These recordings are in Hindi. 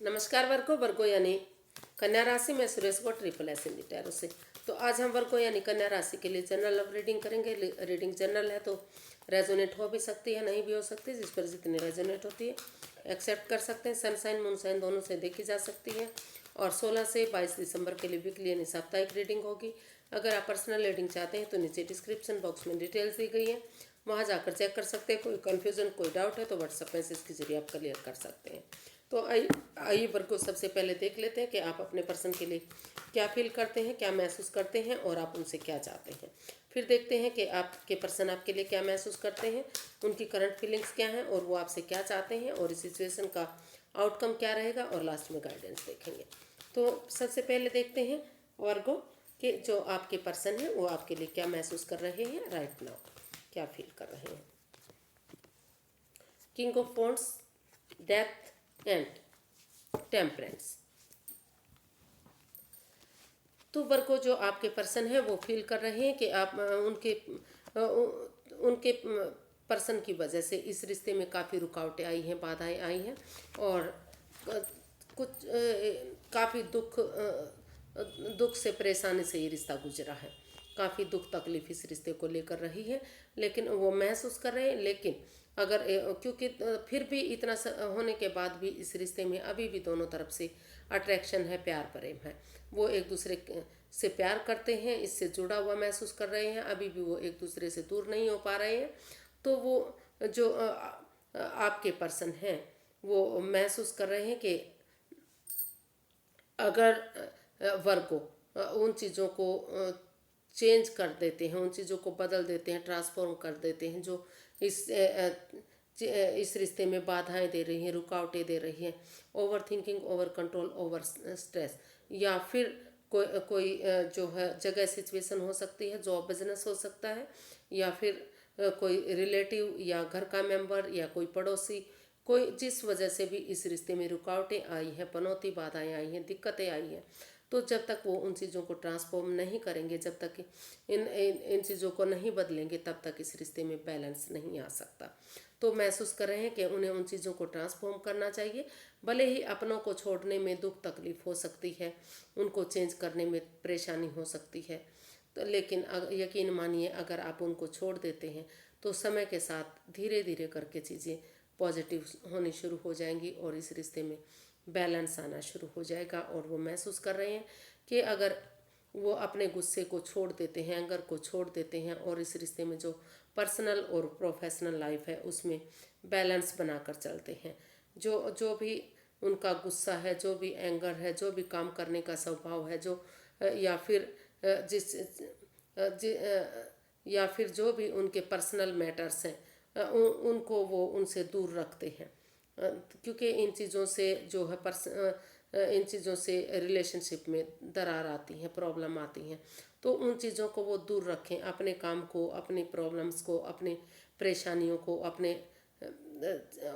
नमस्कार वर्गो वर्गो यानी कन्या राशि में सुरेश को ट्रिपल एस इन टैरो से। तो आज हम वर्गो यानी कन्या राशि के लिए जनरल लव रीडिंग करेंगे। रीडिंग जनरल है तो रेजोनेट हो भी सकती है, नहीं भी हो सकती। जिस पर जितनी रेजोनेट होती है एक्सेप्ट कर सकते हैं। सनसाइन मूनसाइन दोनों से देखी जा सकती है। और 16 से 22 दिसंबर के लिए वीकली यानी साप्ताहिक रीडिंग होगी। अगर आप पर्सनल रीडिंग चाहते हैं तो नीचे डिस्क्रिप्शन बॉक्स में डिटेल्स दी गई है, वहाँ जाकर चेक कर सकते हैं। कोई कन्फ्यूजन कोई डाउट है तो व्हाट्सएप मैसेज के जरिए आप क्लियर कर सकते हैं। तो आइए वर्ग को सबसे पहले देख लेते हैं कि आप अपने पर्सन के लिए क्या फील करते हैं, क्या महसूस करते हैं और आप उनसे क्या चाहते हैं। फिर देखते हैं कि आपके पर्सन आपके लिए क्या महसूस करते हैं, उनकी करंट फीलिंग्स क्या हैं और वो आपसे क्या चाहते हैं और इस सिचुएशन का आउटकम क्या रहेगा, और लास्ट में गाइडेंस देखेंगे। तो सबसे पहले देखते हैं वर्गो कि जो आपके पर्सन हैं वो आपके लिए क्या महसूस कर रहे हैं राइट नाउ, क्या फील कर रहे हैं। King of wands, death and temperance. तो वर्गो जो आपके पर्सन है वो फील कर रहे हैं कि आप उनके पर्सन की वजह से इस रिश्ते में काफ़ी रुकावटें आई हैं, बाधाएं आई हैं और कुछ काफ़ी दुख से परेशानी से ये रिश्ता गुजरा है। काफ़ी दुख तकलीफ इस रिश्ते को लेकर रही है, लेकिन वो महसूस कर रहे हैं। लेकिन अगर क्योंकि फिर भी इतना होने के बाद भी इस रिश्ते में अभी भी दोनों तरफ से अट्रैक्शन है, प्यार प्रेम है। वो एक दूसरे से प्यार करते हैं, इससे जुड़ा हुआ महसूस कर रहे हैं। अभी भी वो एक दूसरे से दूर नहीं हो पा रहे हैं। तो वो जो आपके पर्सन हैं वो महसूस कर रहे हैं कि अगर वर्गो उन चीज़ों को चेंज कर देते हैं, उन चीज़ों को बदल देते हैं, ट्रांसफॉर्म कर देते हैं जो इस रिश्ते में बाधाएं दे रही हैं, रुकावटें दे रही हैं, over thinking, over control, over stress, या फिर कोई जो है जगह सिचुएशन हो सकती है, जॉब बिजनेस हो सकता है, या फिर कोई रिलेटिव या घर का मेंबर या कोई पड़ोसी, कोई जिस वजह से भी इस रिश्ते में रुकावटें आई हैं, पनौती बाधाएं आई हैं, दिक्कतें आई हैं, तो जब तक वो उन चीज़ों को ट्रांसफॉर्म नहीं करेंगे, जब तक इन चीज़ों को नहीं बदलेंगे, तब तक इस रिश्ते में बैलेंस नहीं आ सकता। तो महसूस कर रहे हैं कि उन्हें उन चीज़ों को ट्रांसफॉर्म करना चाहिए। भले ही अपनों को छोड़ने में दुख तकलीफ हो सकती है, उनको चेंज करने में परेशानी हो सकती है, तो लेकिन यकीन मानिए अगर आप उनको छोड़ देते हैं तो समय के साथ धीरे धीरे करके चीज़ें पॉजिटिव होनी शुरू हो जाएंगी और इस रिश्ते में बैलेंस आना शुरू हो जाएगा। और वो महसूस कर रहे हैं कि अगर वो अपने गुस्से को छोड़ देते हैं, एंगर को छोड़ देते हैं और इस रिश्ते में जो पर्सनल और प्रोफेशनल लाइफ है उसमें बैलेंस बनाकर चलते हैं, जो भी उनका गुस्सा है, जो भी एंगर है, जो भी काम करने का स्वभाव है, जो या फिर जिस या फिर जो भी उनके पर्सनल मैटर्स हैं उनको वो उनसे दूर रखते हैं। क्योंकि इन चीज़ों से जो है इन चीज़ों से रिलेशनशिप में दरार आती है, प्रॉब्लम आती हैं। तो उन चीज़ों को वो दूर रखें, अपने काम को, अपनी प्रॉब्लम्स को, अपने परेशानियों को, अपने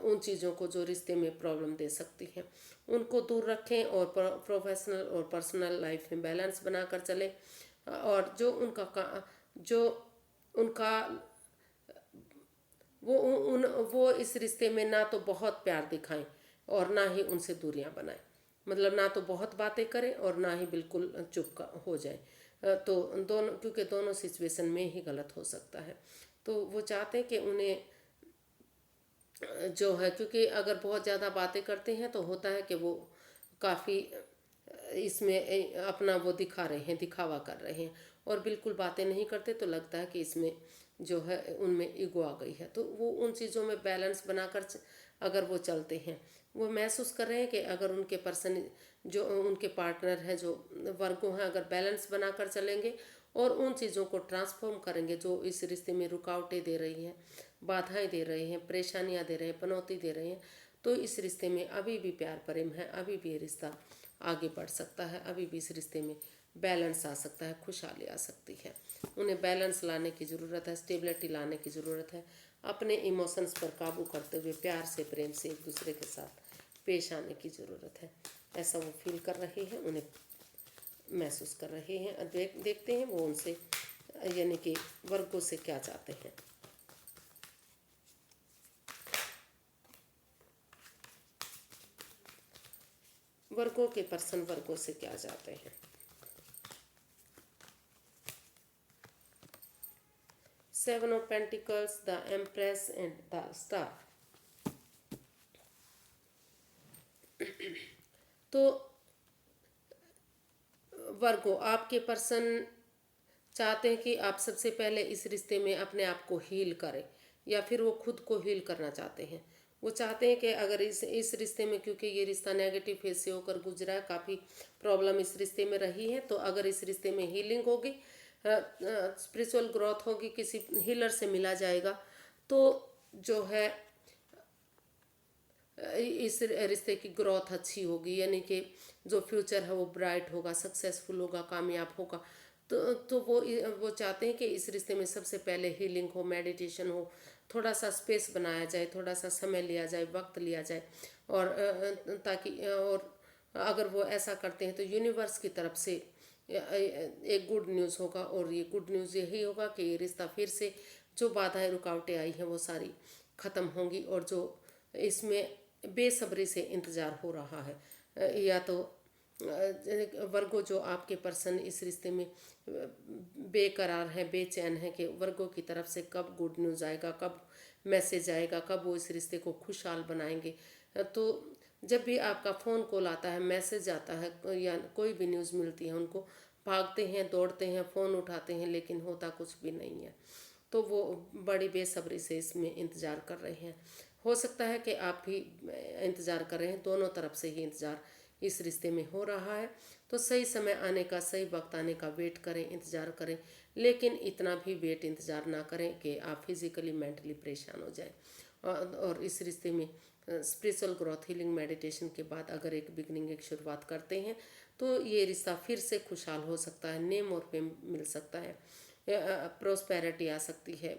उन चीज़ों को जो रिश्ते में प्रॉब्लम दे सकती हैं उनको दूर रखें और प्रोफेशनल और पर्सनल लाइफ में बैलेंस बनाकर चलें। और जो उनका वो इस रिश्ते में ना तो बहुत प्यार दिखाएं और ना ही उनसे दूरियां बनाएं। मतलब ना तो बहुत बातें करें और ना ही बिल्कुल चुप हो जाए। तो दोनों, क्योंकि दोनों सिचुएशन में ही गलत हो सकता है। तो वो चाहते हैं कि उन्हें जो है, क्योंकि अगर बहुत ज़्यादा बातें करते हैं तो होता है कि वो काफ़ी इसमें अपना वो दिखा रहे हैं, दिखावा कर रहे हैं, और बिल्कुल बातें नहीं करते तो लगता है कि इसमें जो है उनमें ईगो आ गई है। तो वो उन चीज़ों में बैलेंस बनाकर अगर वो चलते हैं, वो महसूस कर रहे हैं कि अगर उनके पर्सन जो उनके पार्टनर हैं, जो वर्गों हैं, अगर बैलेंस बनाकर चलेंगे और उन चीज़ों को ट्रांसफॉर्म करेंगे जो इस रिश्ते में रुकावटें दे रही हैं, बाधाएं दे रहे हैं, परेशानियां दे रहे हैं, पनौती दे रहे हैं, तो इस रिश्ते में अभी भी प्यार प्रेम है, अभी भी ये रिश्ता आगे बढ़ सकता है, अभी भी इस रिश्ते में बैलेंस आ सकता है, खुशहाली आ सकती है। उन्हें बैलेंस लाने की ज़रूरत है, स्टेबिलिटी लाने की ज़रूरत है। अपने इमोशंस पर काबू करते हुए प्यार से, प्रेम से एक दूसरे के साथ पेश आने की ज़रूरत है। ऐसा वो फील कर रहे हैं, उन्हें महसूस कर रहे हैं। देखते हैं वो उनसे यानी कि वर्गों से क्या चाहते हैं। वर्गो के पर्सन वर्गो से क्या चाहते हैं? Seven of pentacles, the empress and the star. तो वर्गो, आपके पर्सन चाहते हैं कि आप सबसे पहले इस रिश्ते में अपने आप को हील करें, या फिर वो खुद को हील करना चाहते हैं। वो चाहते हैं कि अगर इस रिश्ते में, क्योंकि ये रिश्ता नेगेटिव फेज से होकर गुजरा है, काफ़ी प्रॉब्लम इस रिश्ते में रही है, तो अगर इस रिश्ते में हीलिंग होगी, स्पिरिचुअल ग्रोथ होगी, किसी हीलर से मिला जाएगा, तो जो है इस रिश्ते की ग्रोथ अच्छी होगी, यानी कि जो फ्यूचर है वो ब्राइट होगा, सक्सेसफुल होगा, कामयाब होगा। तो वो चाहते हैं कि इस रिश्ते में सबसे पहले हीलिंग हो, मेडिटेशन हो, थोड़ा सा स्पेस बनाया जाए, थोड़ा सा समय लिया जाए, वक्त लिया जाए, और ताकि और अगर वो ऐसा करते हैं तो यूनिवर्स की तरफ से एक गुड न्यूज़ होगा, और ये गुड न्यूज़ यही होगा कि ये रिश्ता फिर से, जो बाधाएं रुकावटें आई हैं वो सारी ख़त्म होंगी, और जो इसमें बेसब्री से इंतज़ार हो रहा है, या तो वर्गो जो आपके पर्सन इस रिश्ते में बेकरार है, बेचैन है कि वर्गो की तरफ से कब गुड न्यूज़ आएगा, कब मैसेज आएगा, कब वो इस रिश्ते को खुशहाल बनाएंगे। तो जब भी आपका फ़ोन कॉल आता है, मैसेज आता है, या कोई भी न्यूज़ मिलती है, उनको भागते हैं, दौड़ते हैं, फ़ोन उठाते हैं, लेकिन होता कुछ भी नहीं है। तो वो बड़ी बेसब्री से इसमें इंतज़ार कर रहे हैं। हो सकता है कि आप भी इंतज़ार कर रहे हैं, दोनों तरफ से ही इंतज़ार इस रिश्ते में हो रहा है। तो सही समय आने का, सही वक्त आने का वेट करें, इंतज़ार करें, लेकिन इतना भी वेट इंतज़ार ना करें कि आप फिज़िकली मेंटली परेशान हो जाए। और इस रिश्ते में स्पिरिचुअल ग्रोथ, हीलिंग, मेडिटेशन के बाद अगर एक बिगनिंग, एक शुरुआत करते हैं, तो ये रिश्ता फिर से खुशहाल हो सकता है, नेम और फेम मिल सकता है, प्रोस्पेरिटी आ सकती है,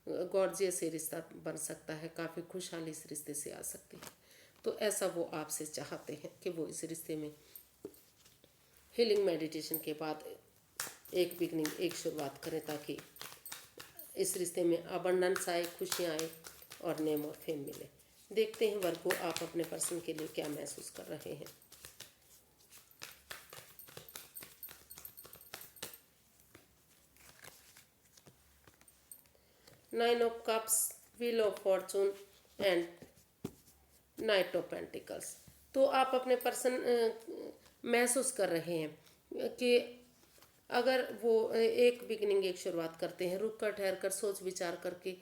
गॉर्जियस से रिश्ता बन सकता है, काफ़ी खुशहाली इस रिश्ते से आ सकती है। तो ऐसा वो आपसे चाहते हैं कि वो इस रिश्ते में हीलिंग, मेडिटेशन के बाद एक बिगनिंग, एक शुरुआत करें, ताकि इस रिश्ते में अबंडेंस आए, खुशियाँ आए, और नेम और फेम मिले। देखते हैं वर्गो, आप अपने पर्सन के लिए क्या महसूस कर रहे हैं। Nine of cups, wheel of Fortune and night of pentacles. तो आप अपने पर्सन महसूस कर रहे हैं कि अगर वो एक बिगनिंग, एक शुरुआत करते हैं, रुक कर, ठहर कर, सोच विचार करके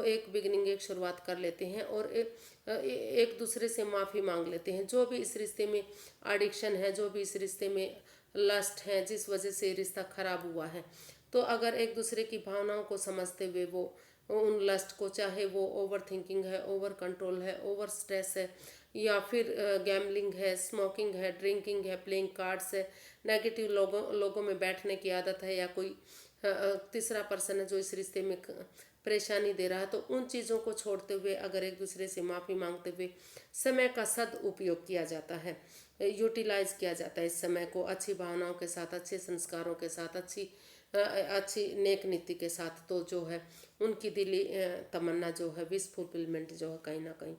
एक बिगनिंग, एक शुरुआत कर लेते हैं, और एक दूसरे से माफ़ी मांग लेते हैं। जो भी इस रिश्ते में एडिक्शन है, जो भी इस रिश्ते में लस्ट है, जिस वजह से रिश्ता खराब हुआ है, तो अगर एक दूसरे की भावनाओं को समझते हुए वो उन लस्ट को, चाहे वो ओवर थिंकिंग है, ओवर कंट्रोल है, ओवर स्ट्रेस है, या फिर गैम्बलिंग है, स्मोकिंग है, ड्रिंकिंग है, प्लेइंग कार्ड्स है, नेगेटिव लोगों में बैठने की आदत है, या कोई तीसरा पर्सन है जो इस रिश्ते में परेशानी दे रहा है, तो उन चीज़ों को छोड़ते हुए अगर एक दूसरे से माफ़ी मांगते हुए समय का सदुपयोग किया जाता है, यूटिलाइज किया जाता है इस समय को अच्छी भावनाओं के साथ, अच्छे संस्कारों के साथ, अच्छी नेक नीति के साथ, तो जो है उनकी दिली तमन्ना जो है, विश फुलफिलमेंट जो है, कहीं ना कहीं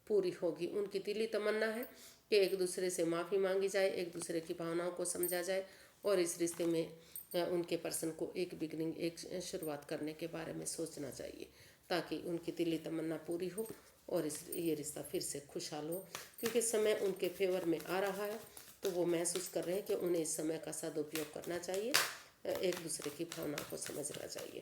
पूरी होगी। उनकी दिली तमन्ना है कि एक दूसरे से माफ़ी मांगी जाए, एक दूसरे की भावनाओं को समझा जाए, और इस रिश्ते में उनके पर्सन को एक बिगनिंग, एक शुरुआत करने के बारे में सोचना चाहिए, ताकि उनकी दिली तमन्ना पूरी हो और ये रिश्ता फिर से खुशहाल हो। क्योंकि समय उनके फेवर में आ रहा है, तो वो महसूस कर रहे हैं कि उन्हें इस समय का सदुपयोग करना चाहिए, एक दूसरे की भावनाओं को समझना चाहिए,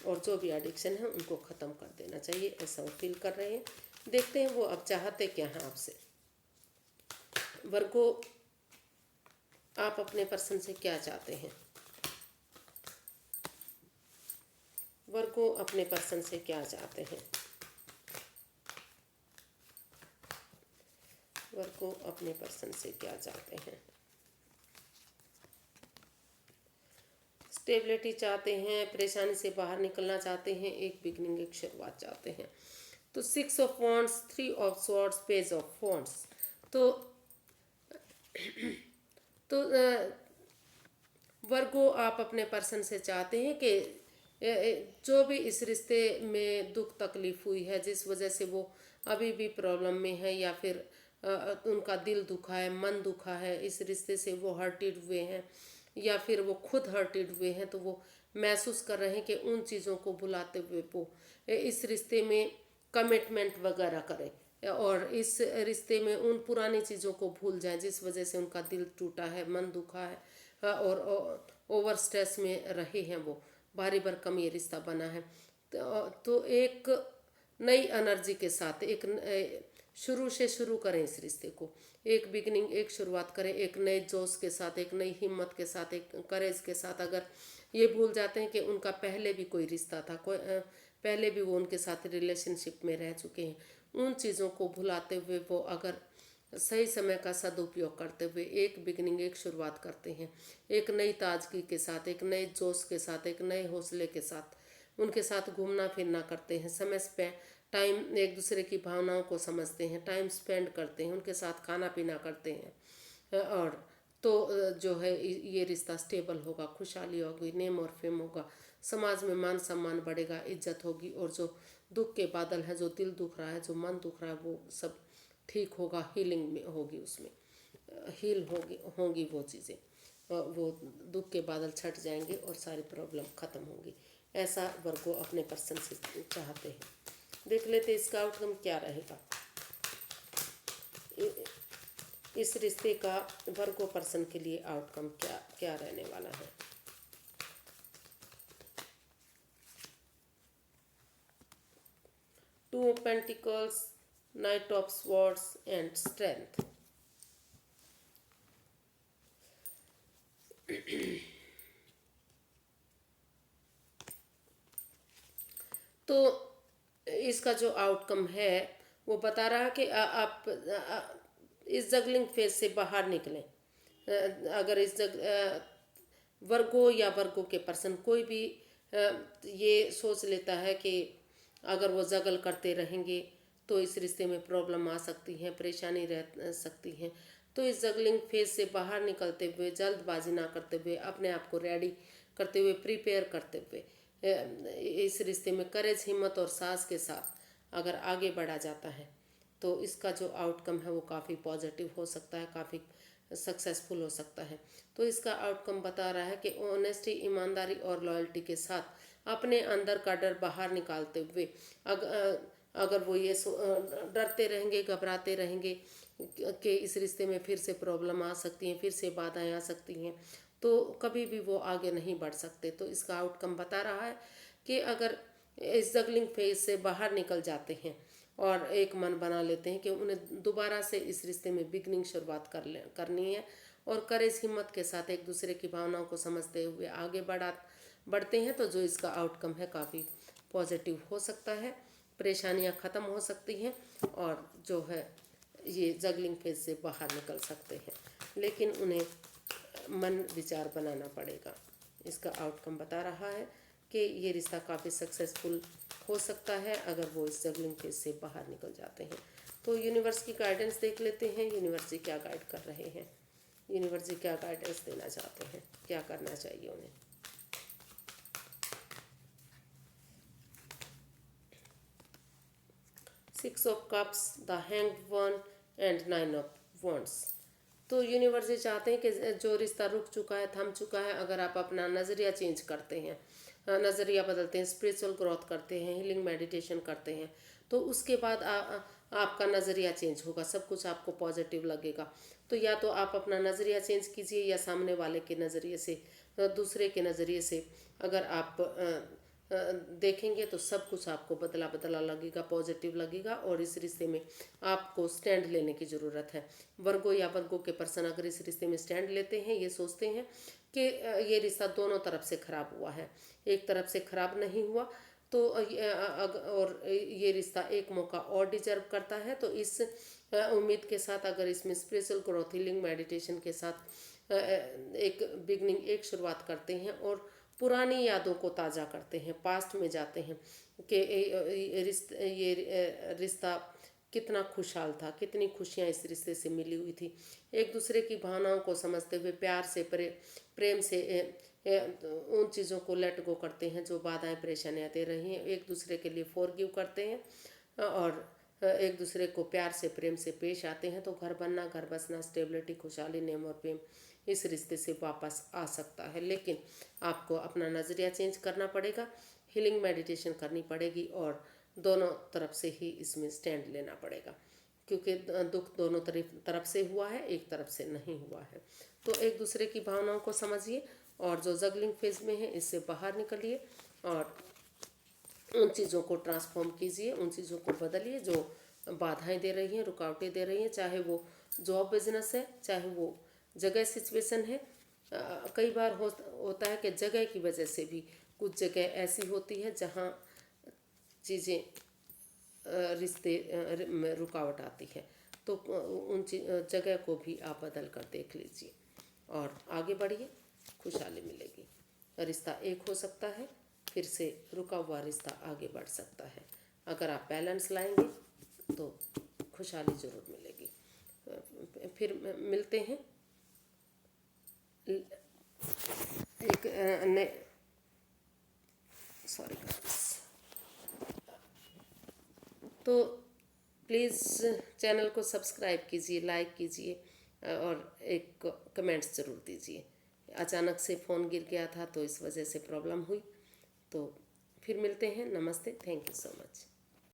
और जो भी एडिक्शन है उनको ख़त्म कर देना चाहिए, ऐसा वो फील कर रहे हैं। देखते हैं वो अब चाहते क्या हैं आपसे। वर्गो, आप अपने पर्सन से क्या चाहते हैं? वर्गो अपने पर्सन से क्या चाहते हैं? वर्गो अपने पर्सन से क्या चाहते हैं? स्टेबिलिटी चाहते हैं, परेशानी से बाहर निकलना चाहते हैं, एक बिगनिंग, एक शुरुआत चाहते हैं। तो 6 of wands, 3 of swords, page of wands. तो तो वर्गो, आप अपने पर्सन से चाहते हैं कि जो भी इस रिश्ते में दुख तकलीफ हुई है, जिस वजह से वो अभी भी प्रॉब्लम में है, या फिर उनका दिल दुखा है, मन दुखा है, इस रिश्ते से वो हर्टेड हुए हैं या फिर वो खुद हर्टेड हुए हैं, तो वो महसूस कर रहे हैं कि उन चीज़ों को भुलाते हुए वो इस रिश्ते में कमिटमेंट वगैरह करें और इस रिश्ते में उन पुरानी चीज़ों को भूल जाएं जिस वजह से उनका दिल टूटा है, मन दुखा है, और ओवर स्ट्रेस में रहे हैं वो, भारी भरकम ये रिश्ता बना है। तो एक नई एनर्जी के साथ शुरू से शुरू करें इस रिश्ते को, एक बिगनिंग, एक शुरुआत करें, एक नए जोश के साथ, एक नई हिम्मत के साथ, एक करेज के साथ। अगर ये भूल जाते हैं कि उनका पहले भी कोई रिश्ता था, पहले भी वो उनके साथ रिलेशनशिप में रह चुके हैं, उन चीज़ों को भुलाते हुए वो अगर सही समय का सदुपयोग करते हुए एक बिगनिंग, एक शुरुआत करते हैं, एक नई ताजगी के साथ, एक नए जोश के साथ, एक नए हौसले के साथ उनके साथ घूमना फिरना करते हैं, समय स्पेंड, टाइम, एक दूसरे की भावनाओं को समझते हैं, टाइम स्पेंड करते हैं, उनके साथ खाना पीना करते हैं, और तो जो है ये रिश्ता स्टेबल होगा, खुशहाली होगी, नेम और फेम होगा, समाज में मान सम्मान बढ़ेगा, इज्जत होगी, और जो दुख के बादल हैं, जो दिल दुख रहा है, जो मन दुख रहा है, वो सब ठीक होगा, हीलिंग में होगी, उसमें हील होगी होंगी वो चीज़ें, वो दुख के बादल छट जाएंगे और सारी प्रॉब्लम ख़त्म होंगी। ऐसा वर्गो अपने पर्सन से चाहते हैं। देख लेते इसका आउटकम क्या रहेगा। इस रिश्ते का वर्गो पर्सन के लिए आउटकम क्या क्या रहने वाला है। Two of pentacles, night of swords and strength. तो इसका जो आउटकम है वो बता रहा है कि आप इस जगलिंग फेज से बाहर निकलें। अगर इस वर्गो या वर्गो के पर्सन कोई भी ये सोच लेता है कि अगर वो जगल करते रहेंगे तो इस रिश्ते में प्रॉब्लम आ सकती है, परेशानी रह सकती है, तो इस जगलिंग फेज से बाहर निकलते हुए, जल्दबाजी ना करते हुए, अपने आप को रेडी करते हुए, प्रिपेयर करते हुए इस रिश्ते में करेज, हिम्मत और साहस के साथ अगर आगे बढ़ा जाता है तो इसका जो आउटकम है वो काफ़ी पॉजिटिव हो सकता है, काफ़ी सक्सेसफुल हो सकता है। तो इसका आउटकम बता रहा है कि ऑनेस्टी, ईमानदारी और लॉयल्टी के साथ अपने अंदर का डर बाहर निकालते हुए अगर वो ये डरते रहेंगे, घबराते रहेंगे कि इस रिश्ते में फिर से प्रॉब्लम आ सकती हैं, फिर से बाधाएं आ सकती हैं, तो कभी भी वो आगे नहीं बढ़ सकते। तो इसका आउटकम बता रहा है कि अगर इस जगलिंग फेज से बाहर निकल जाते हैं और एक मन बना लेते हैं कि उन्हें दोबारा से इस रिश्ते में बिगनिंग शुरुआत करनी है, और करेज, हिम्मत के साथ एक दूसरे की भावनाओं को समझते हुए आगे बढ़ते हैं, तो जो इसका आउटकम है काफ़ी पॉजिटिव हो सकता है, परेशानियां ख़त्म हो सकती हैं और जो है ये जगलिंग फेज से बाहर निकल सकते हैं, लेकिन उन्हें मन विचार बनाना पड़ेगा। इसका आउटकम बता रहा है कि ये रिश्ता काफ़ी सक्सेसफुल हो सकता है अगर वो इस जगलिंग फेज से बाहर निकल जाते हैं। तो यूनिवर्स की गाइडेंस देख लेते हैं, यूनिवर्स जी क्या गाइड कर रहे हैं, यूनिवर्स जी क्या गाइडेंस देना चाहते हैं, क्या करना चाहिए उन्हें। Six of cups, the hanged one and nine of wands. तो यूनिवर्स ये चाहते हैं कि जो रिश्ता रुक चुका है, थम चुका है, अगर आप अपना नज़रिया चेंज करते हैं, नज़रिया बदलते हैं, स्पिरिचुअल ग्रोथ करते हैं, हीलिंग मेडिटेशन करते हैं, तो उसके बाद आपका नज़रिया चेंज होगा, सब कुछ आपको पॉजिटिव लगेगा। तो या तो आप अपना नज़रिया चेंज कीजिए या सामने वाले के नज़रिए से, दूसरे के नज़रिए से अगर आप देखेंगे तो सब कुछ आपको बदला बदला लगेगा, पॉजिटिव लगेगा, और इस रिश्ते में आपको स्टैंड लेने की ज़रूरत है। वर्गो या वर्गो के पर्सन अगर इस रिश्ते में स्टैंड लेते हैं, ये सोचते हैं कि ये रिश्ता दोनों तरफ से ख़राब हुआ है, एक तरफ से ख़राब नहीं हुआ, तो और ये रिश्ता एक मौका और डिजर्व करता है, तो इस उम्मीद के साथ अगर इसमें स्पिरिचुअल ग्रोथ, हीलिंग मेडिटेशन के साथ एक बिगनिंग, एक शुरुआत करते हैं और पुरानी यादों को ताज़ा करते हैं, पास्ट में जाते हैं कि ये रिश्ता कितना खुशहाल था, कितनी खुशियाँ इस रिश्ते से मिली हुई थी, एक दूसरे की भावनाओं को समझते हुए प्यार से, प्रेम से उन चीज़ों को लेट गो करते हैं जो बाधाएं, परेशानियाँ दे रही हैं, एक दूसरे के लिए फॉरगिव करते हैं और एक दूसरे को प्यार से प्रेम से पेश आते हैं तो घर बनना, घर बसना, स्टेबिलिटी, खुशहाली, नेम और प्रेम इस रिश्ते से वापस आ सकता है। लेकिन आपको अपना नज़रिया चेंज करना पड़ेगा, हीलिंग मेडिटेशन करनी पड़ेगी और दोनों तरफ से ही इसमें स्टैंड लेना पड़ेगा, क्योंकि दुख दोनों तरफ से हुआ है, एक तरफ से नहीं हुआ है। तो एक दूसरे की भावनाओं को समझिए और जो जगलिंग फेज में है इससे बाहर निकलिए और उन चीज़ों को ट्रांसफॉर्म कीजिए, उन चीज़ों को बदलिए जो बाधाएं दे रही हैं, रुकावटें दे रही हैं, चाहे वो जॉब बिजनेस है, चाहे वो जगह सिचुएशन है। कई बार होता है कि जगह की वजह से भी कुछ जगह ऐसी होती है जहाँ चीज़ें रिश्ते में रुकावट आती है, तो उन जगह को भी आप बदल कर देख लीजिए और आगे बढ़िए, खुशहाली मिलेगी। रिश्ता एक हो सकता है, फिर से रुका हुआ रिश्ता आगे बढ़ सकता है। अगर आप बैलेंस लाएंगे तो खुशहाली ज़रूर मिलेगी। फिर मिलते हैं एक नए, सॉरी, तो प्लीज़ चैनल को सब्सक्राइब कीजिए, लाइक कीजिए और एक कमेंट्स ज़रूर दीजिए। अचानक से फ़ोन गिर गया था तो इस वजह से प्रॉब्लम हुई। तो फिर मिलते हैं। नमस्ते, थैंक यू सो मच।